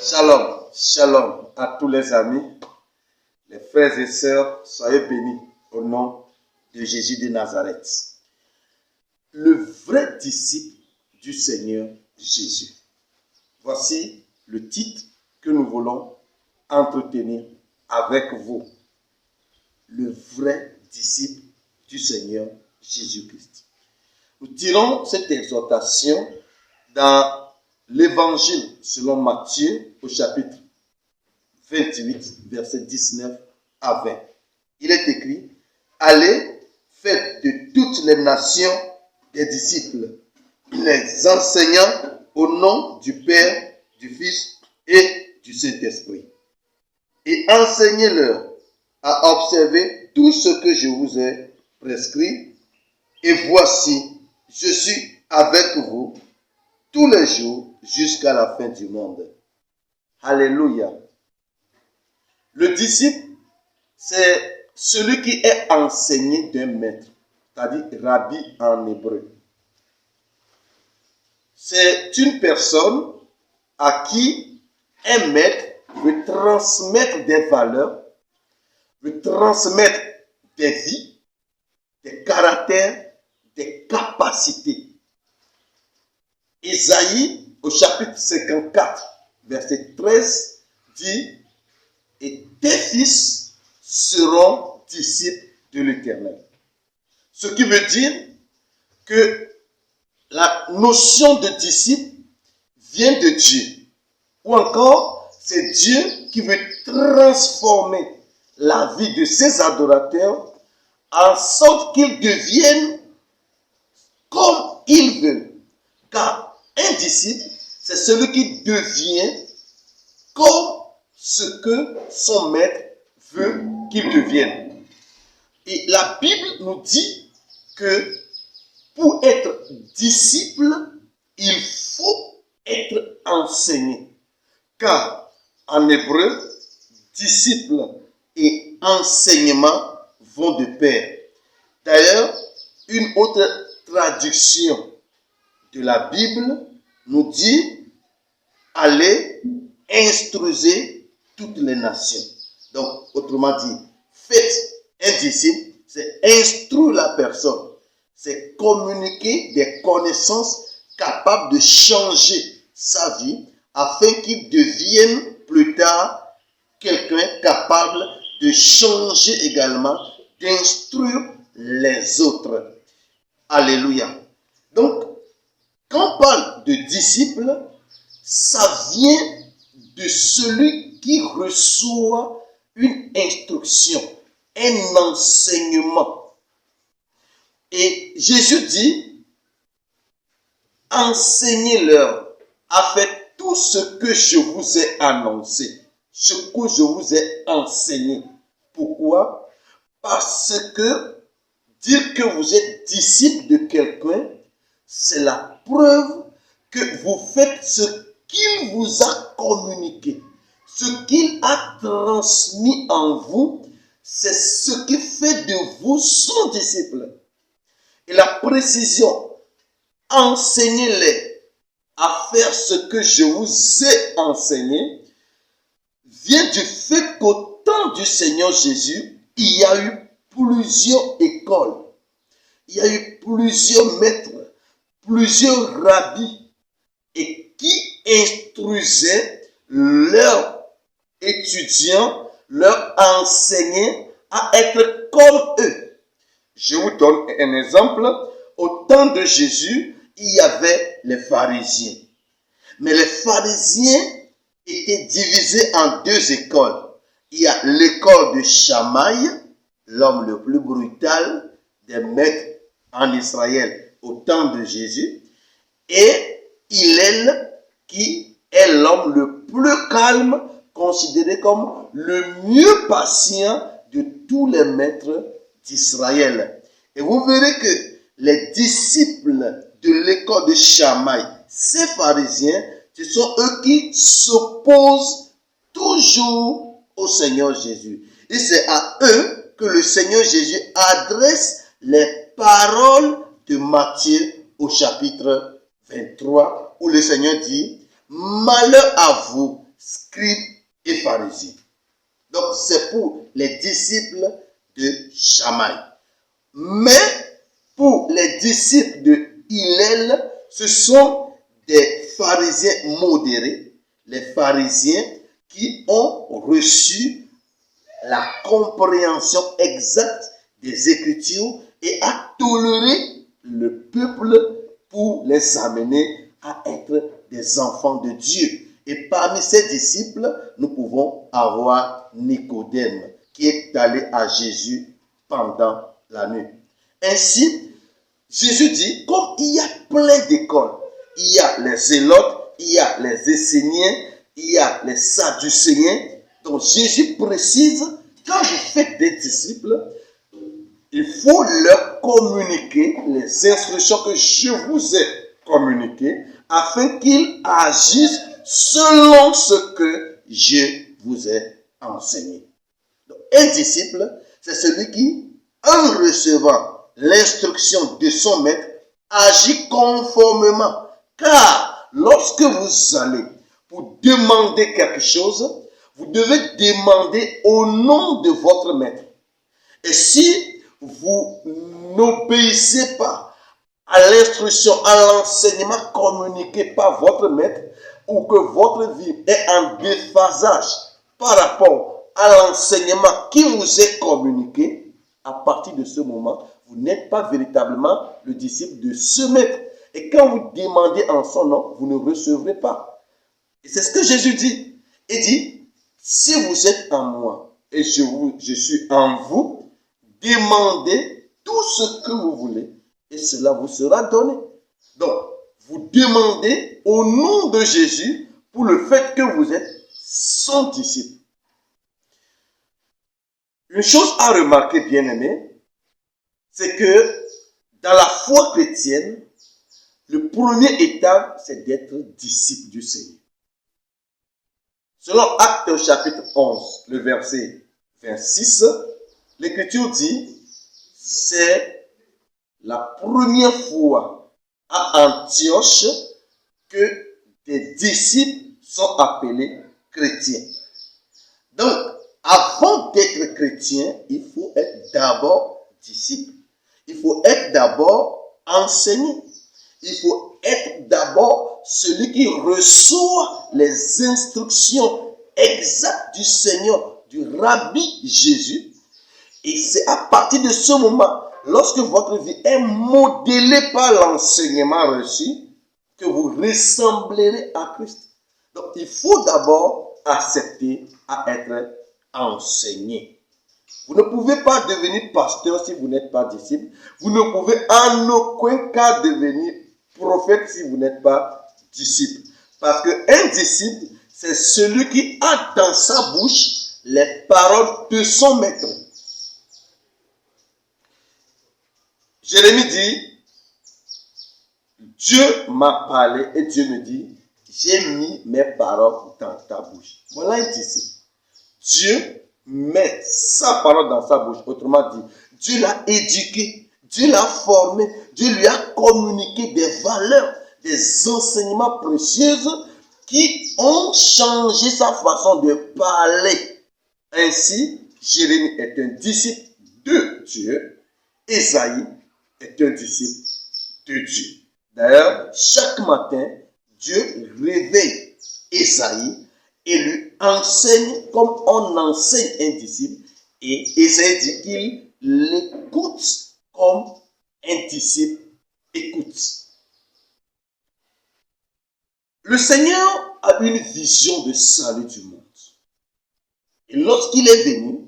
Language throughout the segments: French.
Shalom, shalom à tous les amis, les frères et sœurs, soyez bénis au nom de Jésus de Nazareth. Le vrai disciple du Seigneur Jésus. Voici le titre que nous voulons entretenir avec vous. Le vrai disciple du Seigneur Jésus-Christ. Nous tirons cette exhortation dans l'Évangile selon Matthieu au chapitre 28, versets 19 à 20. Il est écrit: allez, faites de toutes les nations des disciples, les enseignant au nom du Père, du Fils et du Saint-Esprit. Et enseignez-leur à observer tout ce que je vous ai prescrit. Et voici, je suis avec vous tous les jours jusqu'à la fin du monde. Alléluia. Le disciple, c'est celui qui est enseigné d'un maître, c'est-à-dire rabbi en hébreu. C'est une personne à qui un maître veut transmettre des valeurs, veut transmettre des vies, des caractères, des capacités. Isaïe, au chapitre 54, verset 13, dit: et tes fils seront disciples de l'Éternel. Ce qui veut dire que la notion de disciple vient de Dieu. Ou encore, c'est Dieu qui veut transformer la vie de ses adorateurs en sorte qu'ils deviennent comme ils veulent. Car un disciple, c'est celui qui devient comme ce que son maître veut qu'il devienne. Et la Bible nous dit que pour être disciple, il faut être enseigné. Car en hébreu, disciple et enseignement vont de pair. D'ailleurs, une autre traduction de la Bible nous dit: allez, instruisez toutes les nations. Donc, autrement dit, faites un disciple, c'est instruire la personne, c'est communiquer des connaissances capables de changer sa vie afin qu'il devienne plus tard quelqu'un capable de changer également, d'instruire les autres. Alléluia. Donc, quand on parle de disciple, ça vient de celui qui reçoit une instruction, un enseignement. Et Jésus dit: enseignez-leur à faire tout ce que je vous ai annoncé, ce que je vous ai enseigné. Pourquoi? Parce que dire que vous êtes disciple de quelqu'un, c'est la preuve que vous faites ce qu'il vous a communiqué, ce qu'il a transmis en vous, c'est ce qui fait de vous son disciple. Et la précision, enseignez-les à faire ce que je vous ai enseigné, vient du fait qu'au temps du Seigneur Jésus, il y a eu plusieurs écoles, il y a eu plusieurs maîtres, plusieurs rabbis, et qui instruisaient leurs étudiants, leurs enseignants à être comme eux. Je vous donne un exemple. Au temps de Jésus, il y avait les pharisiens. Mais les pharisiens étaient divisés en deux écoles. Il y a l'école de Chamaï, l'homme le plus brutal des maîtres en Israël au temps de Jésus, et Hillel, qui est l'homme le plus calme, considéré comme le mieux patient de tous les maîtres d'Israël. Et vous verrez que les disciples de l'école de Chamaï, ces pharisiens, ce sont eux qui s'opposent toujours au Seigneur Jésus. Et c'est à eux que le Seigneur Jésus adresse les paroles de Matthieu au chapitre 23, où le Seigneur dit: malheur à vous, scribes et pharisiens. Donc, c'est pour les disciples de Chamaï. Mais pour les disciples de Hillel, ce sont des pharisiens modérés, les pharisiens qui ont reçu la compréhension exacte des Écritures et a toléré le peuple pour les amener à être des enfants de Dieu. Et parmi ces disciples, nous pouvons avoir Nicodème, qui est allé à Jésus pendant la nuit. Ainsi, Jésus dit, comme il y a plein d'écoles, il y a les zélotes, il y a les esséniens, il y a les sadducéens. Donc Jésus précise, quand vous faites des disciples, il faut leur communiquer les instructions que je vous ai communiquées afin qu'ils agissent selon ce que je vous ai enseigné. Donc, un disciple, c'est celui qui, en recevant l'instruction de son maître, agit conformément. Car lorsque vous allez pour demander quelque chose, vous devez demander au nom de votre maître. Et si vous n'obéissez pas à l'instruction, à l'enseignement communiqué par votre maître, ou que votre vie est en déphasage par rapport à l'enseignement qui vous est communiqué, à partir de ce moment, vous n'êtes pas véritablement le disciple de ce maître. Et quand vous demandez en son nom, vous ne recevrez pas. Et c'est ce que Jésus dit. Il dit, si vous êtes en moi et je suis en vous, demandez tout ce que vous voulez et cela vous sera donné. Donc, vous demandez au nom de Jésus pour le fait que vous êtes son disciple. Une chose à remarquer, bien-aimé, c'est que dans la foi chrétienne, le premier étape, c'est d'être disciple du Seigneur. Selon Actes chapitre 11, le verset 26, l'Écriture dit, c'est la première fois à Antioche que des disciples sont appelés chrétiens. Donc, avant d'être chrétien, il faut être d'abord disciple. Il faut être d'abord enseigné. Il faut être d'abord celui qui reçoit les instructions exactes du Seigneur, du Rabbi Jésus. Et c'est à partir de ce moment, lorsque votre vie est modélée par l'enseignement reçu, que vous ressemblerez à Christ. Donc, il faut d'abord accepter à être enseigné. Vous ne pouvez pas devenir pasteur si vous n'êtes pas disciple. Vous ne pouvez en aucun cas devenir prophète si vous n'êtes pas disciple. Parce qu'un disciple, c'est celui qui a dans sa bouche les paroles de son maître. Jérémie dit, Dieu m'a parlé et Dieu me dit, j'ai mis mes paroles dans ta bouche. Voilà un disciple. Dieu met sa parole dans sa bouche. Autrement dit, Dieu l'a éduqué, Dieu l'a formé, Dieu lui a communiqué des valeurs, des enseignements précieux qui ont changé sa façon de parler. Ainsi, Jérémie est un disciple de Dieu. Ésaïe est un disciple de Dieu. D'ailleurs, chaque matin, Dieu réveille Ésaïe et lui enseigne comme on enseigne un disciple. Et Ésaïe dit qu'il l'écoute comme un disciple écoute. Le Seigneur a une vision de salut du monde. Et lorsqu'il est venu,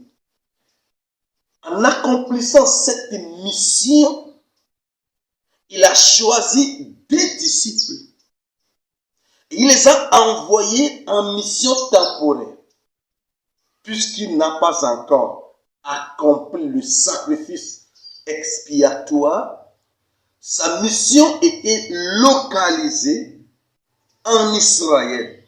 en accomplissant cette mission, il a choisi des disciples. Et il les a envoyés en mission temporaire. Puisqu'il n'a pas encore accompli le sacrifice expiatoire, sa mission était localisée en Israël.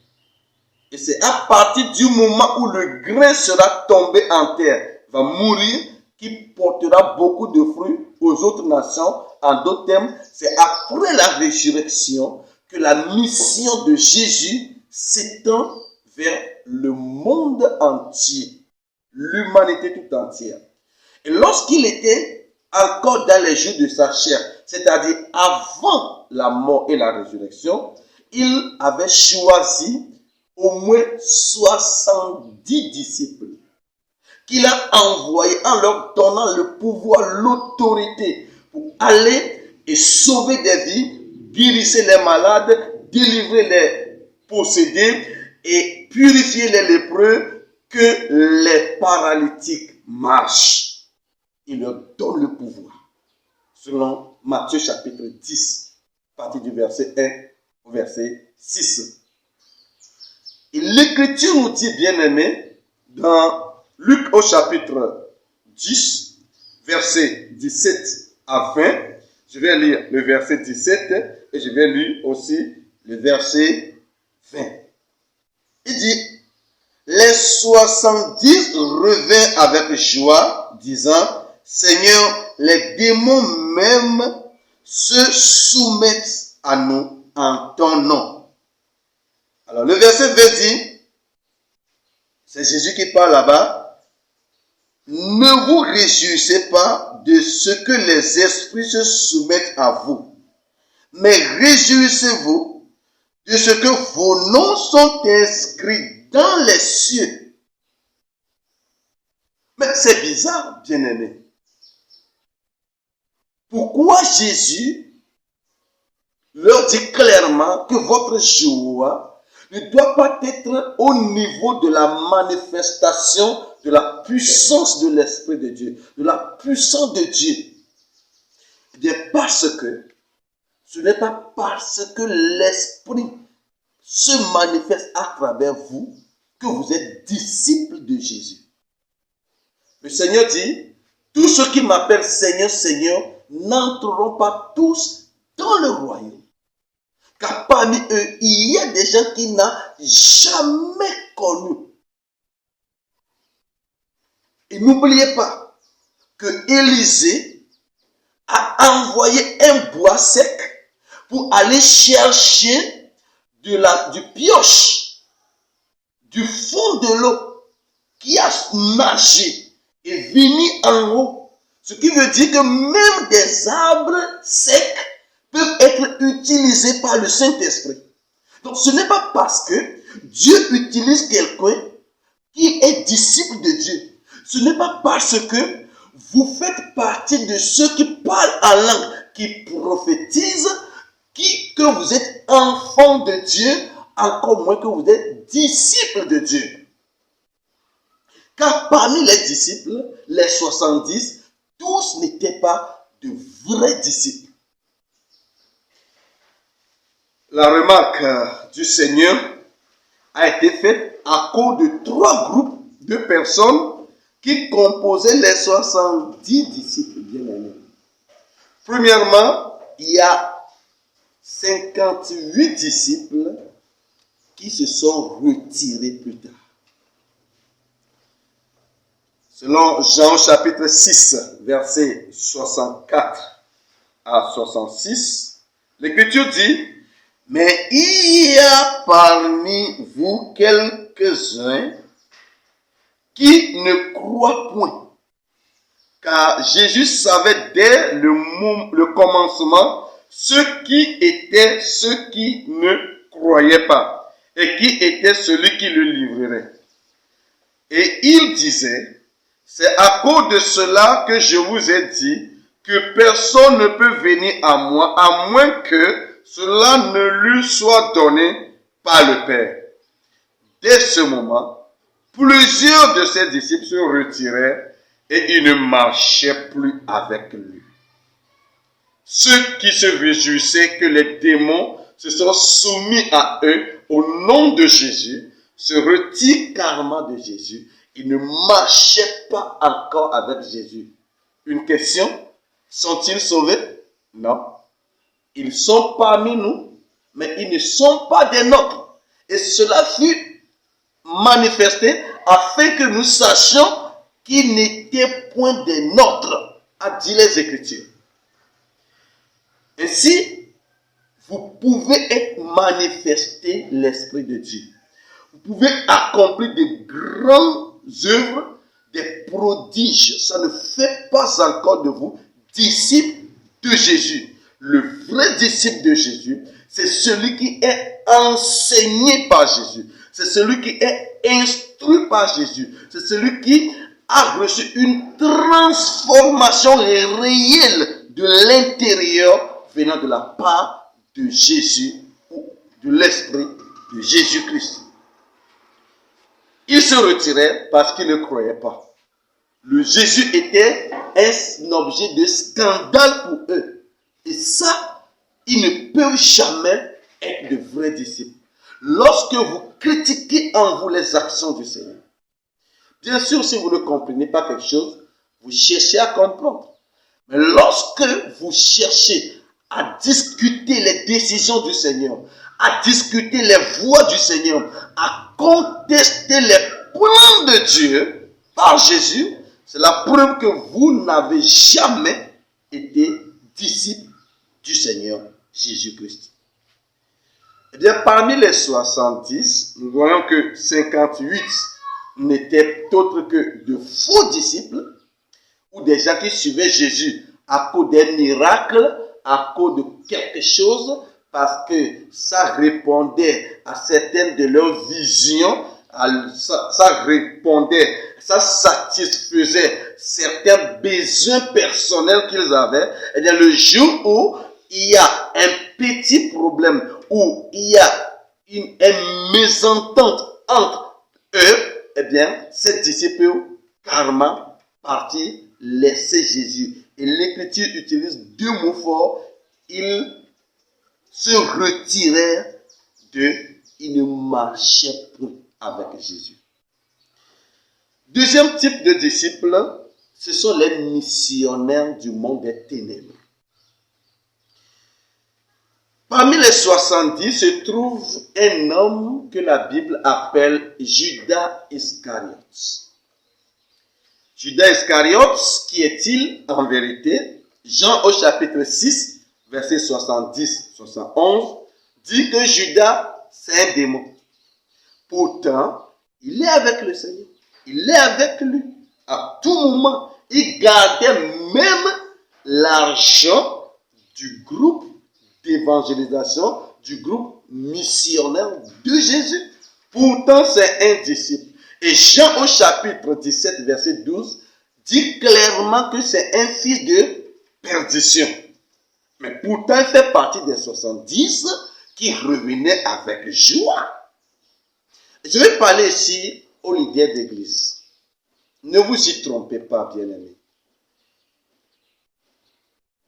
Et c'est à partir du moment où le grain sera tombé en terre, va mourir, qui portera beaucoup de fruits aux autres nations. En d'autres termes, c'est après la résurrection que la mission de Jésus s'étend vers le monde entier, l'humanité tout entière. Et lorsqu'il était encore dans les jours de sa chair, c'est-à-dire avant la mort et la résurrection, il avait choisi au moins 70 disciples qu'il a envoyés en leur donnant le pouvoir, l'autorité pour aller et sauver des vies, guérir les malades, délivrer les possédés et purifier les lépreux, que les paralytiques marchent. Il leur donne le pouvoir. Selon Matthieu chapitre 10, partie du verset 1 au verset 6. Et l'Écriture nous dit, bien aimé, dans Luc au chapitre 10, verset 17 à 20, je vais lire le verset 17 et je vais lire aussi le verset 20. Il dit, les 70 revinrent avec joie, disant, Seigneur, les démons même se soumettent à nous en ton nom. Alors le verset 20 dit, c'est Jésus qui parle là-bas, ne vous réjouissez pas de ce que les esprits se soumettent à vous, mais réjouissez-vous de ce que vos noms sont inscrits dans les cieux. Mais c'est bizarre, bien-aimé. Pourquoi Jésus leur dit clairement que votre joie ne doit pas être au niveau de la manifestation de la puissance de l'Esprit de Dieu, de la puissance de Dieu? Eh bien, parce que ce n'est pas parce que l'Esprit se manifeste à travers vous que vous êtes disciples de Jésus. Le Seigneur dit, tous ceux qui m'appellent Seigneur, Seigneur, n'entreront pas tous dans le royaume. Car parmi eux, il y a des gens qui n'ont jamais connu. Et n'oubliez pas que Élisée a envoyé un bois sec pour aller chercher du pioche, du fond de l'eau, qui a nagé et venu en haut. Ce qui veut dire que même des arbres secs peuvent être utilisés par le Saint-Esprit. Donc ce n'est pas parce que Dieu utilise quelqu'un qui est disciple de Dieu. Ce n'est pas parce que vous faites partie de ceux qui parlent en langue, qui prophétisent, que vous êtes enfant de Dieu, encore moins que vous êtes disciple de Dieu. Car parmi les disciples, les 70, tous n'étaient pas de vrais disciples. La remarque du Seigneur a été faite à cause de 3 groupes de personnes qui composaient les 70 disciples bien-aimés. Premièrement, il y a 58 disciples qui se sont retirés plus tard. Selon Jean chapitre 6, versets 64 à 66, l'Écriture dit, « Mais il y a parmi vous quelques-uns qui ne croient point, car Jésus savait dès le commencement ceux qui ne croyaient pas, et qui était celui qui le livrerait. Et il disait, c'est à cause de cela que je vous ai dit que personne ne peut venir à moi, à moins que cela ne lui soit donné par le Père. Dès ce moment, plusieurs de ses disciples se retirèrent et ils ne marchaient plus avec lui. Ceux qui se réjouissaient que les démons se sont soumis à eux au nom de Jésus se retirent carrément de Jésus. Ils ne marchaient pas encore avec Jésus. Une question, sont-ils sauvés? Non. Ils sont parmi nous, mais ils ne sont pas des nôtres. Et cela fut manifesté afin que nous sachions qu'ils n'étaient point des nôtres, a dit les Écritures. Ainsi, vous pouvez être manifesté l'Esprit de Dieu. Vous pouvez accomplir des grandes œuvres, des prodiges. Ça ne fait pas encore de vous disciples de Jésus. Le vrai disciple de Jésus, c'est celui qui est enseigné par Jésus. C'est celui qui est instruit par Jésus. C'est celui qui a reçu une transformation réelle de l'intérieur venant de la part de Jésus ou de l'Esprit de Jésus-Christ. Ils se retiraient parce qu'ils ne croyaient pas. Le Jésus était un objet de scandale pour eux. Et ça, ils ne peuvent jamais être de vrais disciples. Lorsque vous critiquez en vous les actions du Seigneur, bien sûr, si vous ne comprenez pas quelque chose, vous cherchez à comprendre. Mais lorsque vous cherchez à discuter les décisions du Seigneur, à discuter les voies du Seigneur, à contester les plans de Dieu par Jésus, c'est la preuve que vous n'avez jamais été disciple du Seigneur Jésus-Christ. Eh bien, parmi les 70, nous voyons que 58 n'étaient autres que de faux disciples ou des gens qui suivaient Jésus à cause des miracles, à cause de quelque chose, parce que ça répondait à certaines de leurs visions, ça répondait, ça satisfaisait certains besoins personnels qu'ils avaient. Et bien, le jour où il y a un petit problème, où il y a une mésentente entre eux, eh bien, ces disciples carrément partis laisser Jésus. Et l'Écriture utilise deux mots forts. Ils se retirèrent ils ne marchaient plus avec Jésus. Deuxième type de disciples, ce sont les missionnaires du monde des ténèbres. Parmi les 70 se trouve un homme que la Bible appelle Judas Iscariote. Judas Iscariote, qui est-il en vérité? Jean au chapitre 6, verset 70-71, dit que Judas, c'est un démon. Pourtant, il est avec le Seigneur. Il est avec lui. À tout moment, il gardait même l'argent du groupe d'évangélisation, du groupe missionnaire de Jésus. Pourtant, c'est un disciple. Et Jean au chapitre 17, verset 12, dit clairement que c'est un fils de perdition. Mais pourtant, il fait partie des 70 qui revenaient avec joie. Je vais parler ici aux leaders d'église. Ne vous y trompez pas, bien-aimés.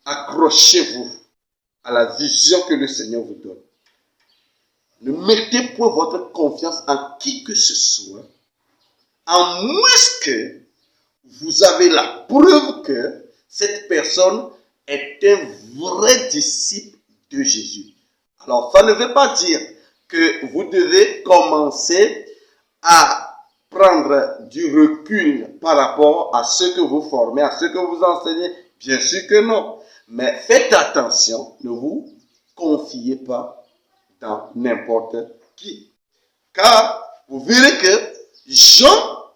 Accrochez-vous à la vision que le Seigneur vous donne. Ne mettez point votre confiance en qui que ce soit, à moins que vous avez la preuve que cette personne est un vrai disciple de Jésus. Alors, ça ne veut pas dire que vous devez commencer à prendre du recul par rapport à ce que vous formez, à ce que vous enseignez. Bien sûr que non. Mais faites attention, ne vous confiez pas dans n'importe qui. Car vous verrez que Jean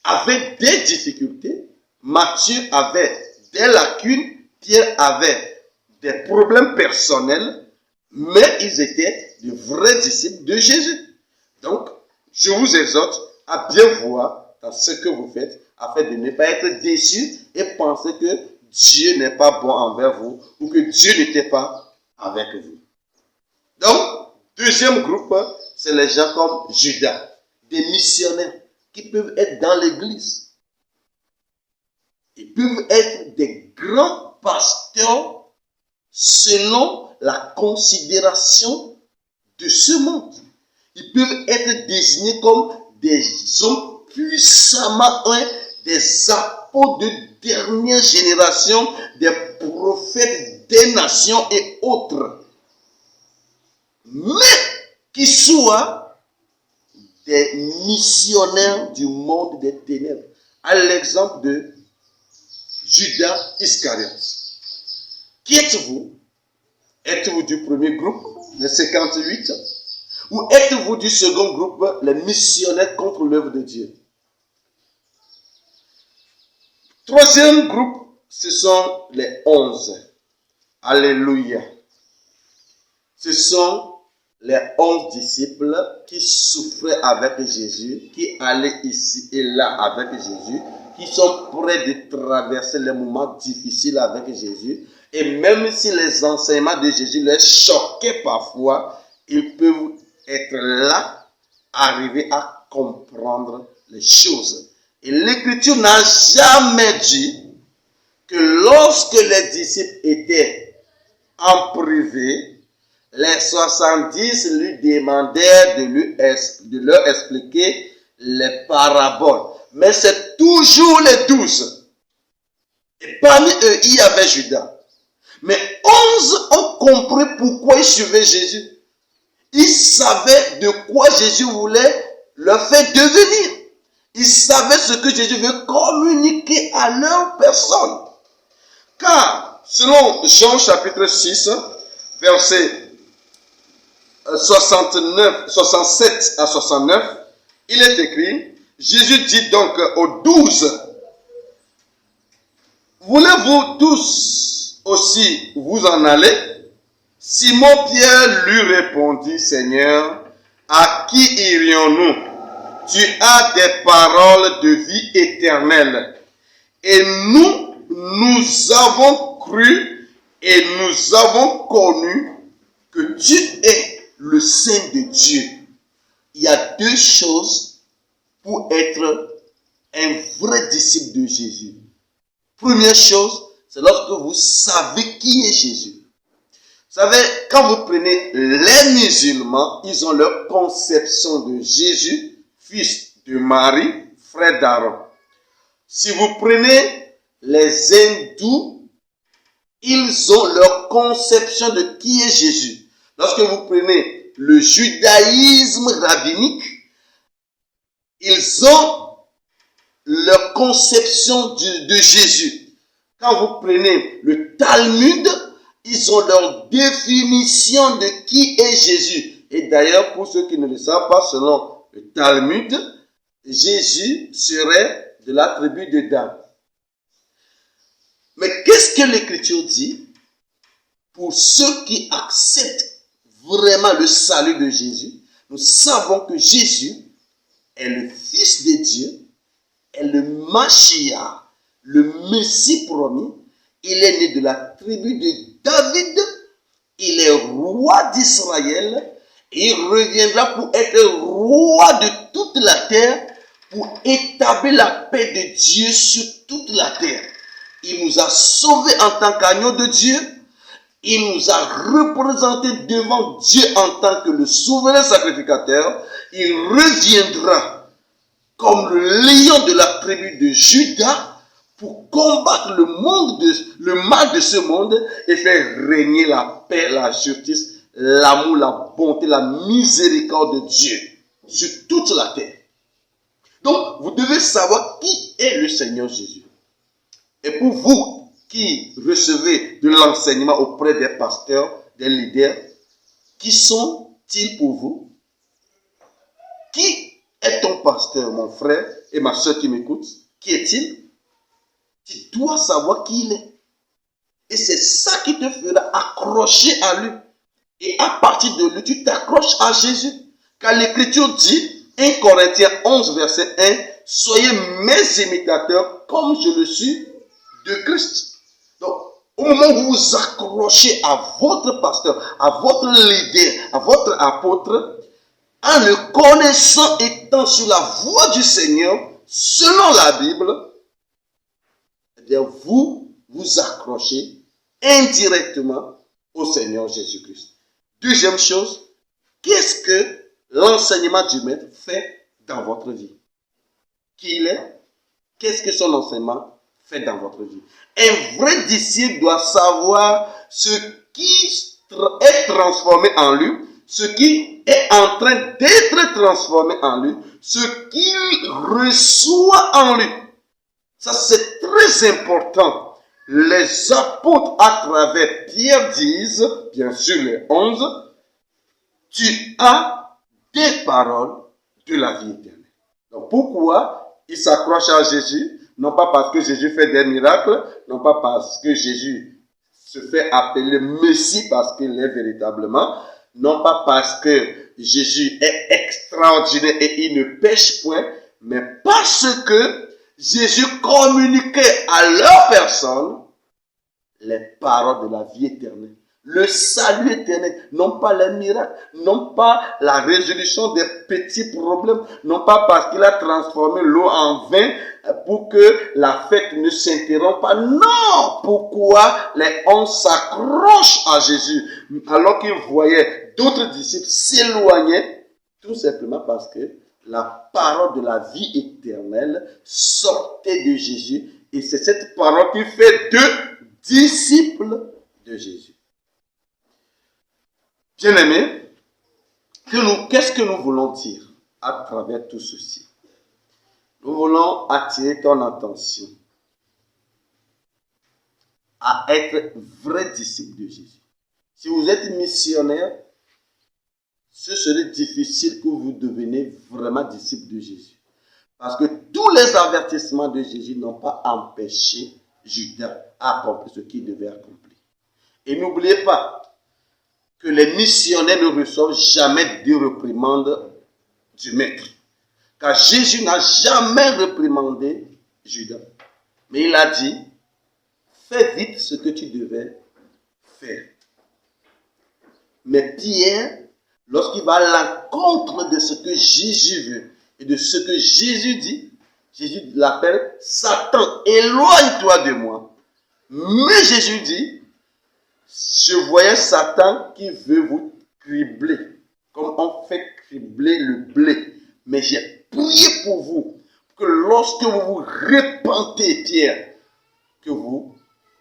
avait des difficultés, Matthieu avait des lacunes, Pierre avait des problèmes personnels, mais ils étaient de vrais disciples de Jésus. Donc, je vous exhorte à bien voir dans ce que vous faites, afin de ne pas être déçus et penser que Dieu n'est pas bon envers vous ou que Dieu n'était pas avec vous. Donc, deuxième groupe, c'est les gens comme Judas, des missionnaires qui peuvent être dans l'église. Ils peuvent être des grands pasteurs selon la considération de ce monde. Ils peuvent être désignés comme des hommes puissamment des apôtres de dernière génération, des prophètes des nations et autres. Mais qui soient des missionnaires du monde des ténèbres. À l'exemple de Judas Iscariote. Qui êtes-vous? Êtes-vous du premier groupe, les 58? Ou êtes-vous du second groupe, les missionnaires contre l'œuvre de Dieu? Troisième groupe, ce sont les 11. Alléluia. Ce sont les 11 disciples qui souffraient avec Jésus, qui allaient ici et là avec Jésus, qui sont prêts de traverser les moments difficiles avec Jésus. Et même si les enseignements de Jésus les choquaient parfois, ils peuvent être là, arriver à comprendre les choses. Et l'Écriture n'a jamais dit que lorsque les disciples étaient en privé, les 70 lui demandèrent de leur expliquer les paraboles. Mais c'est toujours les 12. Et parmi eux, il y avait Judas. Mais 11 ont compris pourquoi ils suivaient Jésus. Ils savaient de quoi Jésus voulait leur faire devenir. Ils savaient ce que Jésus veut communiquer à leur personne. Car, selon Jean chapitre 6, verset 67 à 69, il est écrit, Jésus dit donc aux 12, voulez-vous tous aussi vous en aller? Simon-Pierre lui répondit, Seigneur, à qui irions-nous? Tu as des paroles de vie éternelle. Et nous avons cru et nous avons connu que tu es le Saint de Dieu. Il y a deux choses pour être un vrai disciple de Jésus. Première chose, c'est lorsque vous savez qui est Jésus. Vous savez, quand vous prenez les musulmans, ils ont leur conception de Jésus, fils de Marie, frère d'Aaron. Si vous prenez les hindous, ils ont leur conception de qui est Jésus. Lorsque vous prenez le judaïsme rabbinique, ils ont leur conception de Jésus. Quand vous prenez le Talmud, ils ont leur définition de qui est Jésus. Et d'ailleurs, pour ceux qui ne le savent pas, selon le Talmud, Jésus serait de la tribu de Dan. Mais qu'est-ce que l'Écriture dit? Pour ceux qui acceptent vraiment le salut de Jésus, nous savons que Jésus est le Fils de Dieu, est le Mashiach, le Messie promis. Il est né de la tribu de David, il est roi d'Israël, et il reviendra pour être roi de toute la terre, pour établir la paix de Dieu sur toute la terre. Il nous a sauvés en tant qu'agneau de Dieu. Il nous a représentés devant Dieu en tant que le souverain sacrificateur. Il reviendra comme le lion de la tribu de Juda pour combattre le mal de ce monde et faire régner la paix, la justice, l'amour, la bonté, la miséricorde de Dieu sur toute la terre. Donc, vous devez savoir qui est le Seigneur Jésus. Et pour vous qui recevez de l'enseignement auprès des pasteurs, des leaders, qui sont-ils pour vous? Qui est ton pasteur, mon frère et ma soeur qui m'écoutent? Qui est-il? Tu dois savoir qui il est. Et c'est ça qui te fera accrocher à lui. Et à partir de lui, tu t'accroches à Jésus. Car l'Écriture dit, 1 Corinthiens 11, verset 1, soyez mes imitateurs comme je le suis de Christ. Donc, au moment où vous vous accrochez à votre pasteur, à votre leader, à votre apôtre, en le connaissant, étant sur la voie du Seigneur, selon la Bible, eh bien, vous vous accrochez indirectement au Seigneur Jésus-Christ. Deuxième chose, qu'est-ce que l'enseignement du Maître fait dans votre vie? Qui il est? Qu'est-ce que son enseignement fait dans votre vie? Un vrai disciple doit savoir ce qui est transformé en lui, ce qui est en train d'être transformé en lui, ce qu'il reçoit en lui. Ça, c'est très important. Les apôtres à travers Pierre disent, bien sûr les 11, tu as des paroles de la vie éternelle. Donc pourquoi il s'accroche à Jésus? Non pas parce que Jésus fait des miracles, non pas parce que Jésus se fait appeler Messie parce qu'il est véritablement, non pas parce que Jésus est extraordinaire et il ne pêche point, mais parce que Jésus communiquait à leur personne les paroles de la vie éternelle, le salut éternel, non pas les miracles, non pas la résolution des petits problèmes, non pas parce qu'il a transformé l'eau en vin pour que la fête ne s'interrompe pas. Non! Pourquoi les 11 s'accrochent à Jésus alors qu'ils voyaient d'autres disciples s'éloigner? Tout simplement parce que la parole de la vie éternelle sortait de Jésus et c'est cette parole qui fait d'eux disciples de Jésus. Bien-aimés, qu'est-ce que nous voulons dire à travers tout ceci? Nous voulons attirer ton attention à être vrai disciple de Jésus. Si vous êtes missionnaire, ce serait difficile que vous deveniez vraiment disciple de Jésus. Parce que tous les avertissements de Jésus n'ont pas empêché Judas à accomplir ce qu'il devait accomplir. Et n'oubliez pas que les missionnaires ne reçoivent jamais de réprimande du maître. Car Jésus n'a jamais réprimandé Judas. Mais il a dit, fais vite ce que tu devais faire. Mais Pierre, lorsqu'il va à l'encontre de ce que Jésus veut et de ce que Jésus dit, Jésus l'appelle Satan, éloigne-toi de moi. Mais Jésus dit, je voyais Satan qui veut vous cribler, comme on fait cribler le blé. Mais j'ai prié pour vous, que lorsque vous vous repentez, Pierre, que vous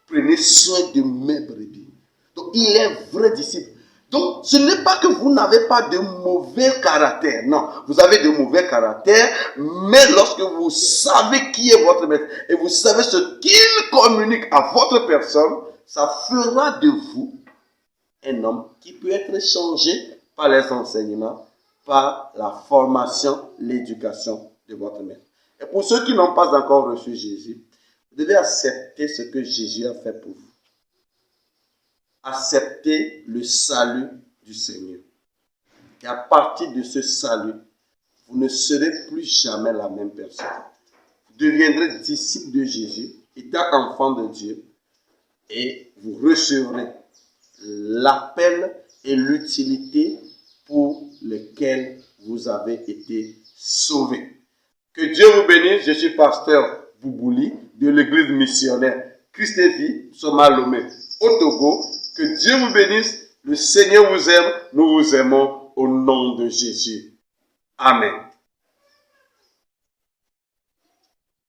preniez soin de mes brebis. Donc, il est vrai disciple. Donc, ce n'est pas que vous n'avez pas de mauvais caractère. Non, vous avez de mauvais caractère, mais lorsque vous savez qui est votre maître et vous savez ce qu'il communique à votre personne, ça fera de vous un homme qui peut être changé par les enseignements, par la formation, l'éducation de votre maître. Et pour ceux qui n'ont pas encore reçu Jésus, vous devez accepter ce que Jésus a fait pour vous. Accepter le salut du Seigneur. Et à partir de ce salut, vous ne serez plus jamais la même personne. Vous deviendrez disciple de Jésus, étant enfant de Dieu, et vous recevrez l'appel et l'utilité pour lesquels vous avez été sauvés. Que Dieu vous bénisse. Je suis pasteur Boubouli de l'église missionnaire Christ et Vie, Somalomé, au Togo. Que Dieu vous bénisse. Le Seigneur vous aime. Nous vous aimons au nom de Jésus. Amen.